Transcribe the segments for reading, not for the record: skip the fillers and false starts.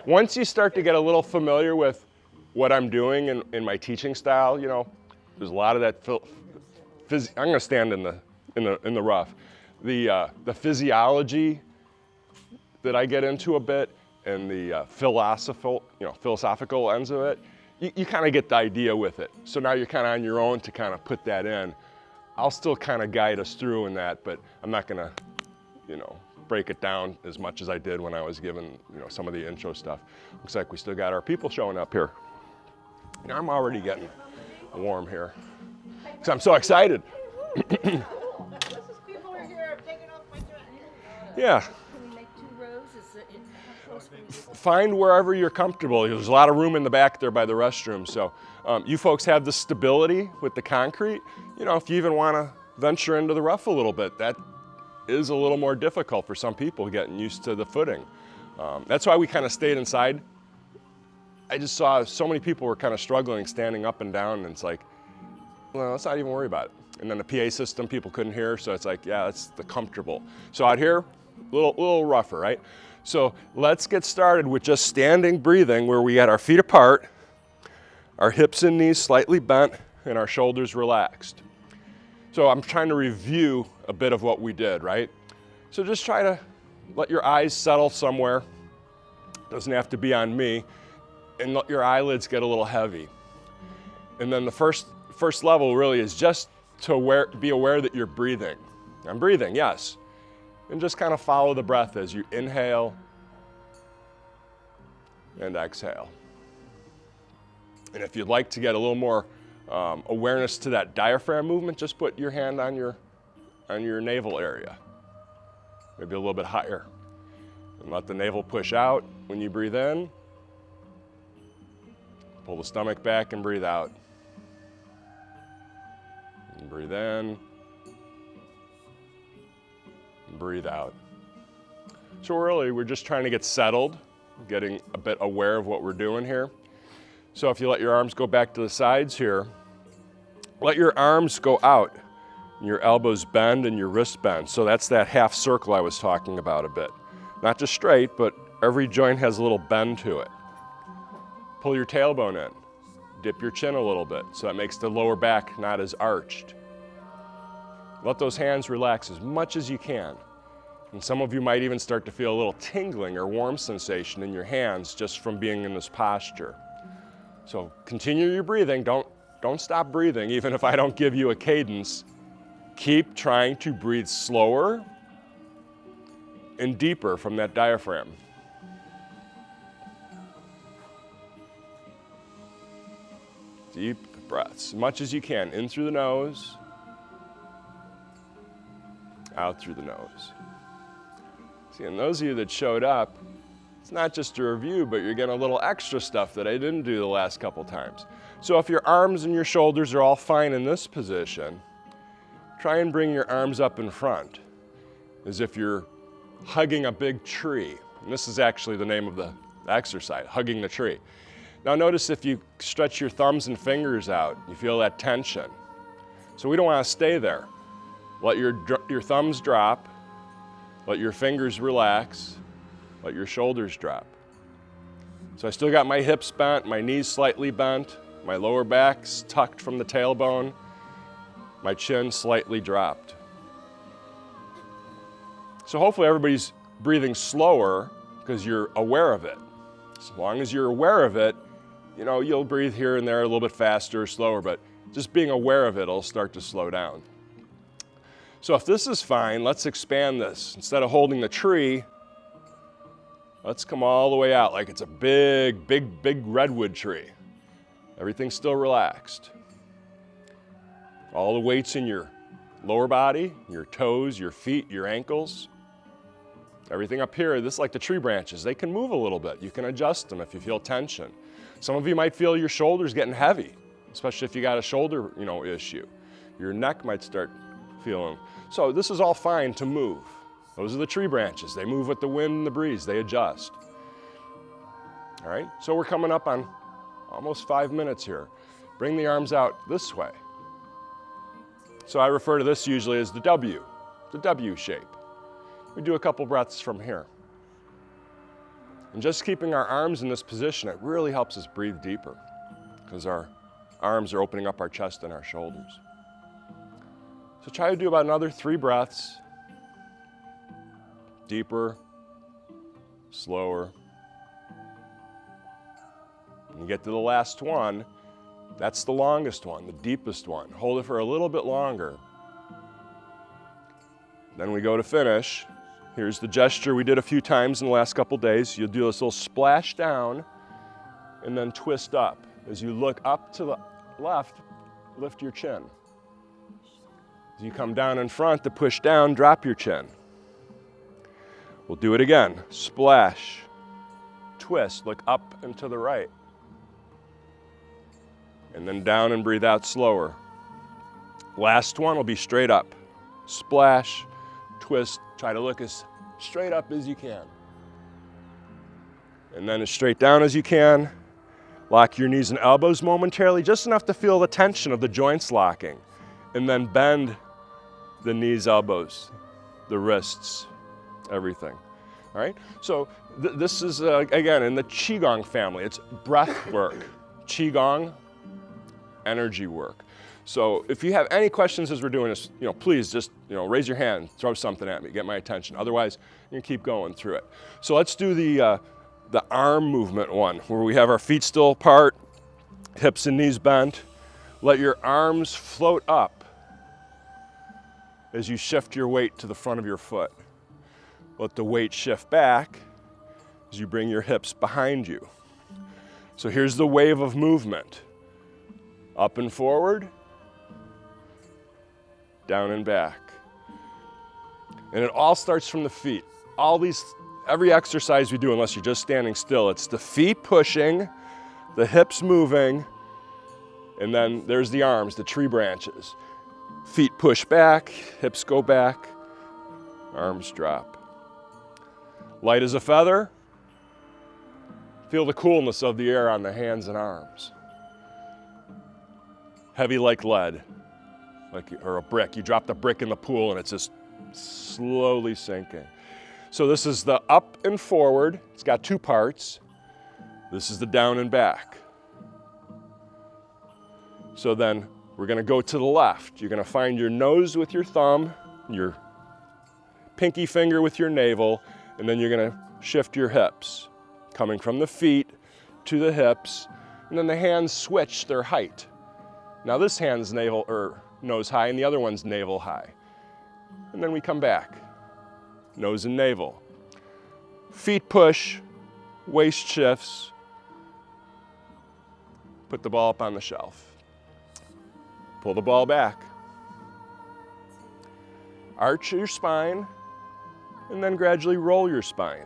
Once you start to get a little familiar with what I'm doing in my teaching style, you know, there's a lot of that, I'm gonna stand in the rough. The physiology that I get into a bit and the philosophical ends of it, you kind of get the idea with it. So now you're kind of on your own to kind of put that in. I'll still kind of guide us through in that, but I'm not gonna, you know, break it down as much as I did when I was given, you know, some of the intro stuff. Looks like we still got our people showing up here. You know, I'm already getting warm here because I'm so excited. Yeah. Can we make 2 rows? How close can we get? Find wherever you're comfortable. There's a lot of room in the back there by the restroom. So you folks have the stability with the concrete. You know, if you even want to venture into the rough a little bit, that is a little more difficult for some people getting used to the footing. That's why we kind of stayed inside. I just saw so many people were kind of struggling standing up and down, and it's like, well, let's not even worry about it. And then the PA system, people couldn't hear, so it's like, yeah, that's the comfortable. So out here, a little rougher, right? So let's get started with just standing breathing, where we got our feet apart, our hips and knees slightly bent, and our shoulders relaxed. So I'm trying to review a bit of what we did, right? So just try to let your eyes settle somewhere. Doesn't have to be on me. And let your eyelids get a little heavy. And then the first level really is just to be aware that you're breathing. I'm breathing, yes. And just kind of follow the breath as you inhale and exhale. And if you'd like to get a little more awareness to that diaphragm movement, just put your hand on your navel area, maybe a little bit higher, and let the navel push out when you breathe in. Pull the stomach back and breathe out. And breathe in, and breathe out. So really, we're just trying to get settled, getting a bit aware of what we're doing here. So if you let your arms go back to the sides here, let your arms go out, and your elbows bend and your wrists bend. So that's that half circle I was talking about a bit. Not just straight, but every joint has a little bend to it. Pull your tailbone in. Dip your chin a little bit, so that makes the lower back not as arched. Let those hands relax as much as you can. And some of you might even start to feel a little tingling or warm sensation in your hands just from being in this posture. So continue your breathing. Don't stop breathing, even if I don't give you a cadence. Keep trying to breathe slower and deeper from that diaphragm. Deep breaths, as much as you can, in through the nose, out through the nose. See, and those of you that showed up, it's not just a review, but you're getting a little extra stuff that I didn't do the last couple times. So if your arms and your shoulders are all fine in this position, try and bring your arms up in front, as if you're hugging a big tree. And this is actually the name of the exercise, hugging the tree. Now notice if you stretch your thumbs and fingers out, you feel that tension. So we don't want to stay there. Let your thumbs drop, let your fingers relax, let your shoulders drop. So I still got my hips bent, my knees slightly bent, my lower back's tucked from the tailbone, my chin slightly dropped. So hopefully everybody's breathing slower because you're aware of it. As long as you're aware of it, you know, you'll breathe here and there a little bit faster or slower, but just being aware of it will start to slow down. So if this is fine, let's expand this. Instead of holding the tree, let's come all the way out like it's a big redwood tree. Everything's still relaxed. All the weight's in your lower body, your toes, your feet, your ankles. Everything up here, this is like the tree branches. They can move a little bit. You can adjust them if you feel tension. Some of you might feel your shoulders getting heavy, especially if you got a shoulder, issue. Your neck might start feeling. So this is all fine to move. Those are the tree branches. They move with the wind and the breeze. They adjust. All right, so we're coming up on almost 5 minutes here. Bring the arms out this way. So I refer to this usually as the W shape. We do a couple breaths from here. And just keeping our arms in this position, it really helps us breathe deeper because our arms are opening up our chest and our shoulders. So try to do about another 3 breaths. Deeper, slower. When you get to the last one, that's the longest one, the deepest one. Hold it for a little bit longer. Then we go to finish. Here's the gesture we did a few times in the last couple days. You'll do this little splash down and then twist up. As you look up to the left, lift your chin. As you come down in front to push down, drop your chin. We'll do it again. Splash, twist, look up and to the right. And then down and breathe out slower. Last one will be straight up. Splash, twist, try to look as straight up as you can. And then as straight down as you can. Lock your knees and elbows momentarily, just enough to feel the tension of the joints locking. And then bend the knees, elbows, the wrists, everything. All right? So this is, again, in the Qigong family. It's breath work. Qigong, energy work. So if you have any questions as we're doing this, please just, raise your hand, throw something at me, get my attention. Otherwise, you can keep going through it. So let's do the arm movement one, where we have our feet still apart, hips and knees bent. Let your arms float up as you shift your weight to the front of your foot. Let the weight shift back as you bring your hips behind you. So here's the wave of movement. Up and forward, down and back. And it all starts from the feet. Every exercise we do, unless you're just standing still, it's the feet pushing, the hips moving, and then there's the arms, the tree branches. Feet push back, hips go back, arms drop. Light as a feather. Feel the coolness of the air on the hands and arms. Heavy like lead, or a brick. You dropped a brick in the pool and it's just slowly sinking. So this is the up and forward. It's got 2 parts. This is the down and back. So then we're going to go to the left. You're going to find your nose with your thumb, your pinky finger with your navel, and then you're going to shift your hips, coming from the feet to the hips, and then the hands switch their height. Now this hand's nose high and the other one's navel high. And then we come back, nose and navel. Feet push, waist shifts. Put the ball up on the shelf. Pull the ball back. Arch your spine and then gradually roll your spine.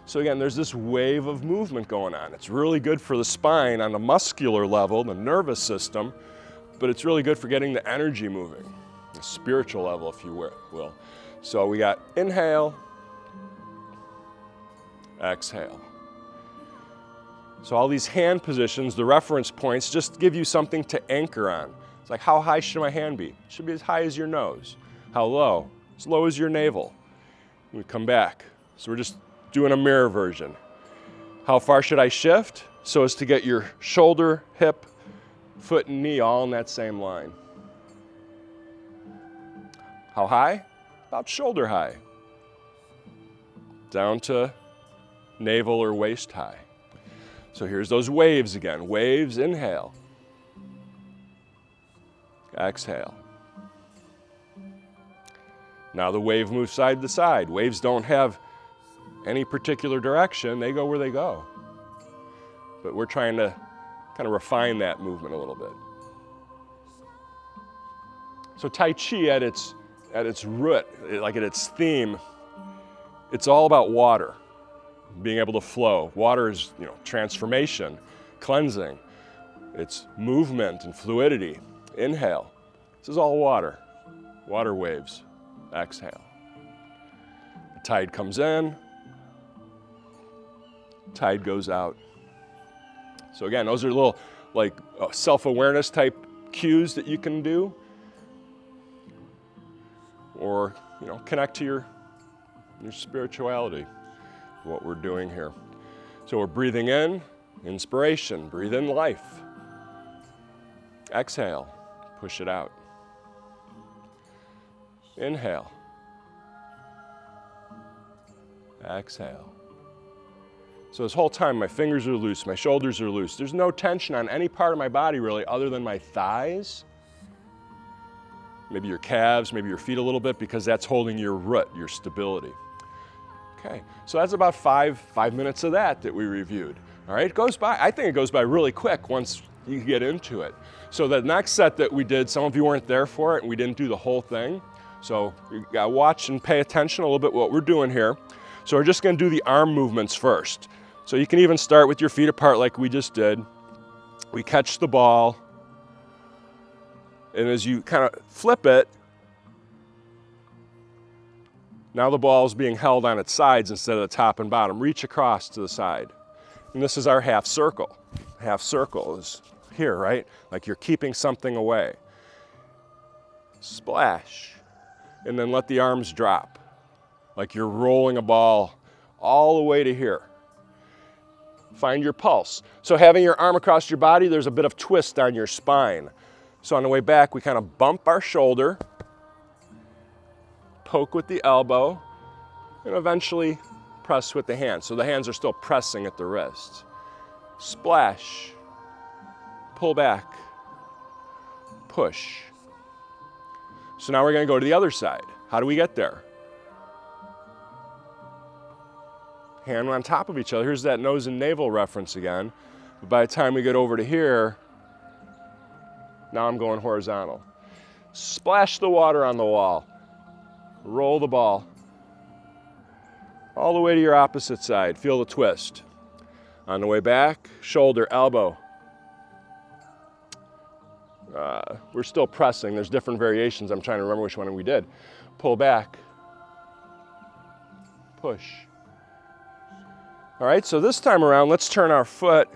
So again, there's this wave of movement going on. It's really good for the spine on a muscular level, the nervous system, but it's really good for getting the energy moving, the spiritual level, if you will. So we got inhale, exhale. So all these hand positions, the reference points, just give you something to anchor on. It's like, how high should my hand be? It should be as high as your nose. How low? As low as your navel. We come back. So we're just doing a mirror version. How far should I shift? So as to get your shoulder, hip, foot, and knee all in that same line. How high? About shoulder high. Down to navel or waist high. So here's those waves again. Waves, inhale. Exhale. Now the wave moves side to side. Waves don't have any particular direction. They go where they go. But we're trying to kind of refine that movement a little bit. So Tai Chi at its root, like at its theme, it's all about water, being able to flow. Water is, transformation, cleansing. It's movement and fluidity. Inhale. This is all water. Water waves. Exhale. The tide comes in. Tide goes out. So again, those are little self-awareness type cues that you can do. Or, connect to your spirituality, what we're doing here. So we're breathing in, inspiration, breathe in life. Exhale, push it out. Inhale. Exhale. So this whole time my fingers are loose, my shoulders are loose. There's no tension on any part of my body really other than my thighs. Maybe your calves, maybe your feet a little bit because that's holding your root, your stability. Okay, so that's about five minutes of that we reviewed. All right, it goes by, I think it goes by really quick once you get into it. So the next set that we did, some of you weren't there for it and we didn't do the whole thing. So you gotta watch and pay attention a little bit what we're doing here. So we're just gonna do the arm movements first. So you can even start with your feet apart like we just did. We catch the ball. And as you kind of flip it, now the ball is being held on its sides instead of the top and bottom. Reach across to the side. And this is our half circle. Half circle is here, right? Like you're keeping something away. Splash. And then let the arms drop. Like you're rolling a ball all the way to here. Find your pulse. So having your arm across your body, there's a bit of twist on your spine. So on the way back, we kind of bump our shoulder, poke with the elbow, and eventually press with the hands. So the hands are still pressing at the wrists. Splash, pull back, push. So now we're going to go to the other side. How do we get there? Hand on top of each other. Here's that nose and navel reference again. But by the time we get over to here, now I'm going horizontal. Splash the water on the wall. Roll the ball. All the way to your opposite side. Feel the twist. On the way back, shoulder, elbow. We're still pressing. There's different variations. I'm trying to remember which one we did. Pull back. Push. All right, so this time around, let's turn our foot.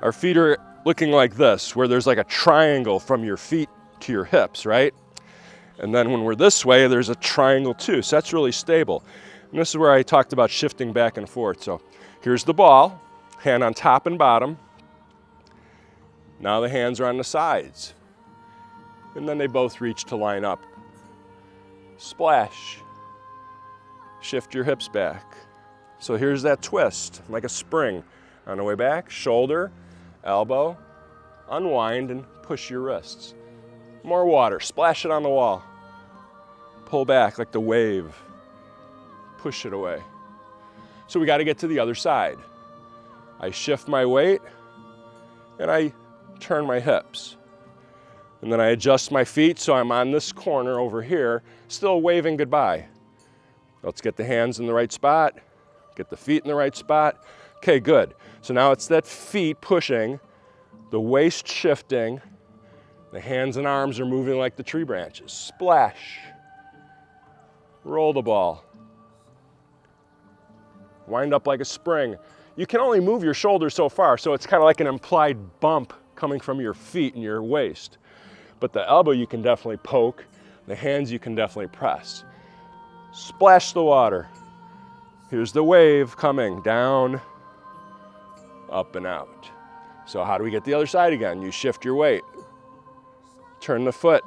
Our feet are looking like this, where there's like a triangle from your feet to your hips, right? And then when we're this way, there's a triangle too, so that's really stable. And this is where I talked about shifting back and forth. So here's the ball, hand on top and bottom. Now the hands are on the sides. And then they both reach to line up. Splash. Shift your hips back. So here's that twist, like a spring. On the way back, shoulder, elbow, unwind and push your wrists. More water, splash it on the wall. Pull back like the wave. Push it away. So we got to get to the other side. I shift my weight and I turn my hips. And then I adjust my feet so I'm on this corner over here, still waving goodbye. Let's get the hands in the right spot, get the feet in the right spot. Okay, good. So now it's that feet pushing, the waist shifting, the hands and arms are moving like the tree branches. Splash. Roll the ball. Wind up like a spring. You can only move your shoulders so far, so it's kind of like an implied bump coming from your feet and your waist. But the elbow you can definitely poke, the hands you can definitely press. Splash the water. Here's the wave coming down, up and out. So how do we get the other side again? You shift your weight. Turn the foot.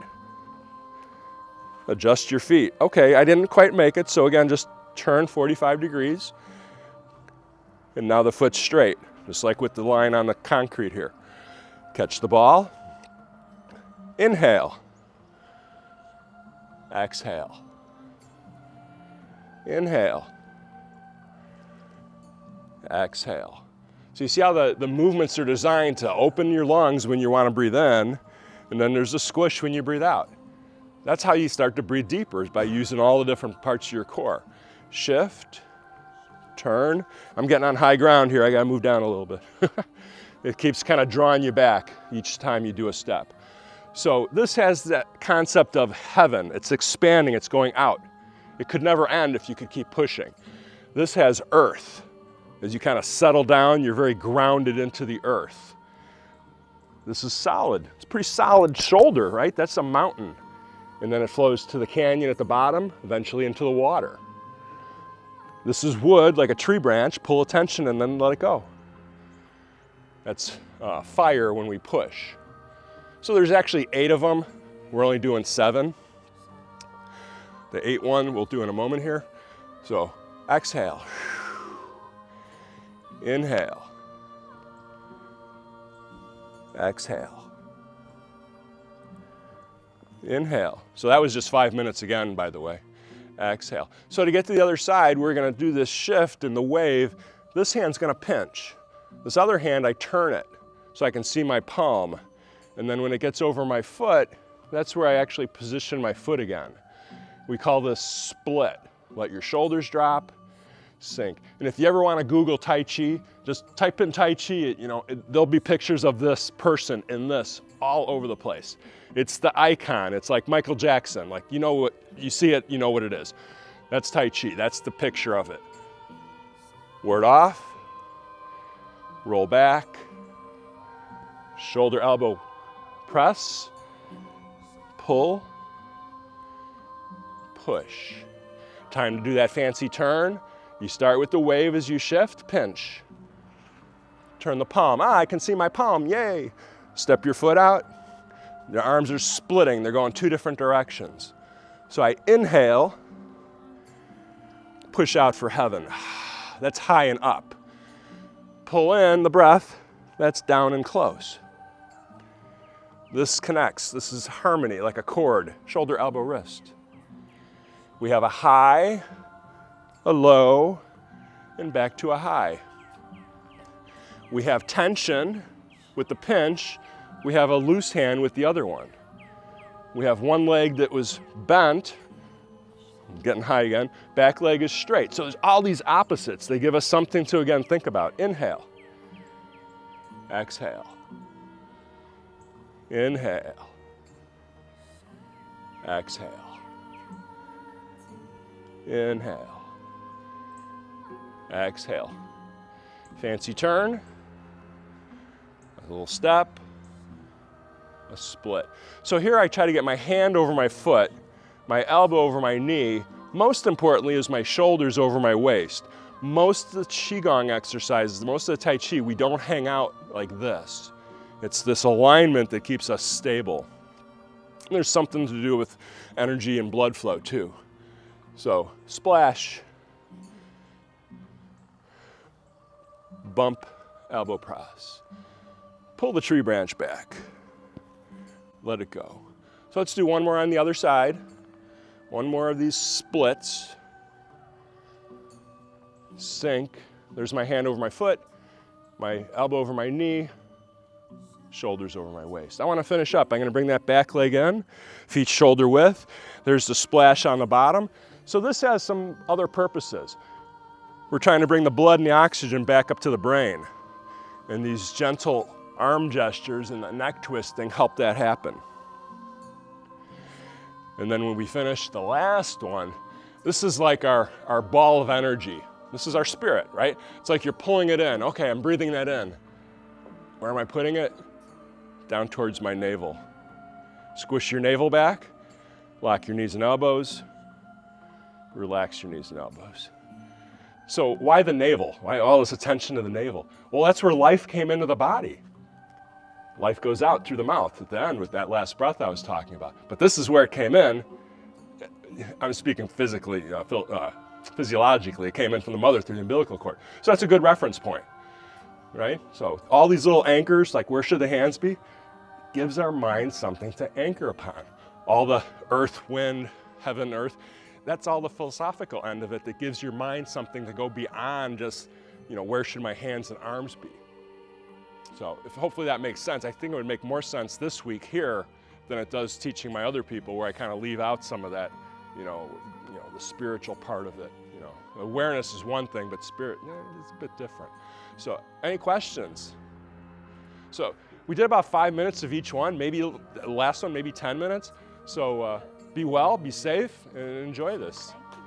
Adjust your feet. Okay, I didn't quite make it, so again, just turn 45 degrees. And now the foot's straight, just like with the line on the concrete here. Catch the ball. Inhale. Exhale. Inhale. Exhale. So you see how the movements are designed to open your lungs when you want to breathe in, and then there's a squish when you breathe out. That's how you start to breathe deeper, is by using all the different parts of your core. Shift, turn. I'm getting on high ground here. I got to move down a little bit. It keeps kind of drawing you back each time you do a step. So this has that concept of heaven. It's expanding, it's going out. It could never end if you could keep pushing. This has earth. As you kind of settle down, you're very grounded into the earth. This is solid. It's a pretty solid shoulder, right? That's a mountain. And then it flows to the canyon at the bottom, eventually into the water. This is wood, like a tree branch. Pull attention and then let it go. That's fire when we push. So there's actually 8 of them. We're only doing 7. The 8th one we'll do in a moment here. So exhale. Inhale. Exhale. Inhale. So that was just 5 minutes again, by the way. Exhale. So to get to the other side, we're going to do this shift in the wave. This hand's going to pinch. This other hand, I turn it so I can see my palm. And then when it gets over my foot, that's where I actually position my foot again. We call this split. Let your shoulders drop, sink. And if you ever want to Google Tai Chi, just type in Tai Chi, there'll be pictures of this person in this all over the place. It's the icon. It's like Michael Jackson. Like, what you see it, you know what it is. That's Tai Chi. That's the picture of it. Ward off. Roll back. Shoulder, elbow, press. Pull. Push. Time to do that fancy turn. You start with the wave as you shift, pinch. Turn the palm. I can see my palm, yay. Step your foot out. Your arms are splitting. They're going 2 different directions. So I inhale, push out for heaven. That's high and up. Pull in the breath. That's down and close. This connects. This is harmony, like a chord. Shoulder, elbow, wrist. We have a high, a low, and back to a high. We have tension with the pinch. We have a loose hand with the other one. We have one leg that was bent, getting high again. Back leg is straight. So there's all these opposites. They give us something to, again, think about. Inhale. Exhale. Inhale. Exhale. Inhale. Exhale. Fancy turn. A little step. A split. So here I try to get my hand over my foot, my elbow over my knee. Most importantly is my shoulders over my waist. Most of the Qigong exercises, most of the Tai Chi, we don't hang out like this. It's this alignment that keeps us stable. And there's something to do with energy and blood flow too. So splash, bump, elbow press. Pull the tree branch back. Let it go. So let's do one more on the other side. One more of these splits. Sink. There's my hand over my foot, my elbow over my knee, shoulders over my waist. I want to finish up. I'm going to bring that back leg in, feet shoulder width. There's the splash on the bottom. So this has some other purposes. We're trying to bring the blood and the oxygen back up to the brain. And these gentle arm gestures and the neck twisting help that happen. And then when we finish the last one, this is like our ball of energy. This is our spirit, right? It's like you're pulling it in. Okay, I'm breathing that in. Where am I putting it? Down towards my navel. Squish your navel back. Lock your knees and elbows. Relax your knees and elbows. So why the navel? Why all this attention to the navel? Well, that's where life came into the body. Life goes out through the mouth at the end with that last breath I was talking about. But this is where it came in. I'm speaking physically, physiologically. It came in from the mother through the umbilical cord. So that's a good reference point, right? So all these little anchors, like where should the hands be, gives our mind something to anchor upon. All the earth, wind, heaven, earth, that's all the philosophical end of it that gives your mind something to go beyond just, where should my hands and arms be? So hopefully that makes sense. I think it would make more sense this week here than it does teaching my other people, where I kind of leave out some of that, the spiritual part of it. Awareness is one thing, but spirit, it's a bit different. So any questions? So we did about 5 minutes of each one, maybe the last one, maybe 10 minutes. So be well, be safe, and enjoy this. Thank you.